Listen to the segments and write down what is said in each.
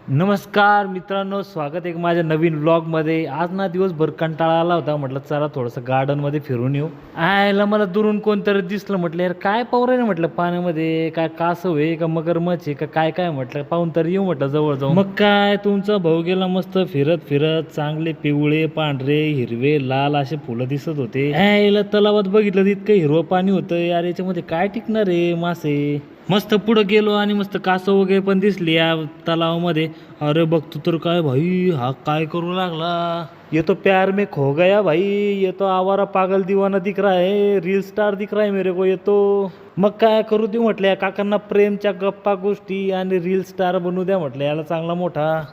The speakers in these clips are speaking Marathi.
नमस्कार मित्रांनो, स्वागत आहे माझ्या नवीन व्लॉगमध्ये। आज ना दिवसभर कंटाळा आला होता, म्हटलं चला थोडंसं गार्डनमध्ये फिरून येऊ। आयला मला दुरून कोणतरी दिसलं, म्हटलं यार काय पाहू रे, म्हटलं पाण्यामध्ये काय कासव आहे का मगरमच्छ आहे का काय काय, म्हटलं पाहून तर येऊ म्हटलं जवळ जाऊ। मग काय तुमचा भाऊ गेला मस्त फिरत फिरत, चांगले पिवळे पांढरे हिरवे लाल असे फुलं दिसत होते। आयला तलावात बघितलं तर इतकं हिरवं पाणी होतं यार, याच्यामध्ये काय टिकणार आहे मासे। मस्त पुढे गेलो आणि मस्त कासव वगैरे पण दिसली या तलावामध्ये। अरे बघतो तर काय भाई, हा काय करू लागला, ये तो प्यार में खो गया भाई, ये तो आवारा पागल दीवाना दिख रहा है, रील स्टार दिख रहा है मेरे को ये तो। मग काय करू दे म्हटलं, या काकांना प्रेमच्या गप्पा गोष्टी आणि रील स्टार बनवू द्या म्हटलं याला चांगला मोठा।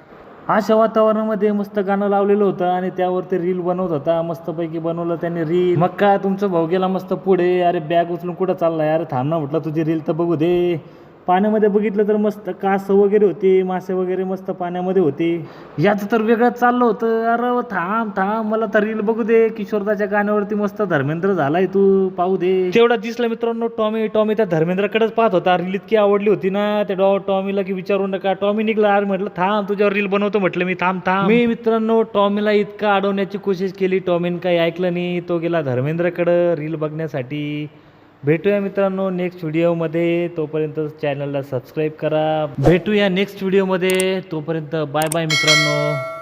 अशा वातावरणामध्ये मस्त गाणं लावलेलं होतं आणि त्यावर ते रील बनवत होता, मस्तपैकी बनवलं त्याने रील। मग काय तुमचं भाऊ गेला मस्त पुढे, अरे बॅग उचलून कुठं चाललाय, अरे थांब ना म्हटलं तुझी रील तर बघू दे। पाण्यामध्ये बघितलं तर मस्त कास वगैरे होते, मासे वगैरे मस्त पाण्यामध्ये होते। याचं तर वेगळंच चाललं होतं, अरे थांब थांब मला तर रील बघू दे, किशोरदाच्या गाण्यावरती मस्त धर्मेंद्र झालाय तू, पाहू दे। तेवढा दिसला मित्रांनो टॉमी, टॉमी त्या धर्मेंद्रकडेच पाहत होता, रील इतकी आवडली होती ना त्या टॉमीला की विचारू नका। टॉमी निघला, अरे म्हटलं थांब तुझ्यावर रील बनवतो म्हटलं मी, थांब थांब। मी मित्रांनो टॉमीला इतका अडवण्याची कोशिश केली, टॉमीने काही ऐकलं नाही, तो गेला धर्मेंद्रकडं रील बघण्यासाठी। भेटूया मित्रांनो नेक्स्ट व्हिडिओमध्ये, तोपर्यंत चॅनलला सबस्क्राईब करा। भेटूया नेक्स्ट व्हिडिओमध्ये, तोपर्यंत बाय बाय मित्रांनो।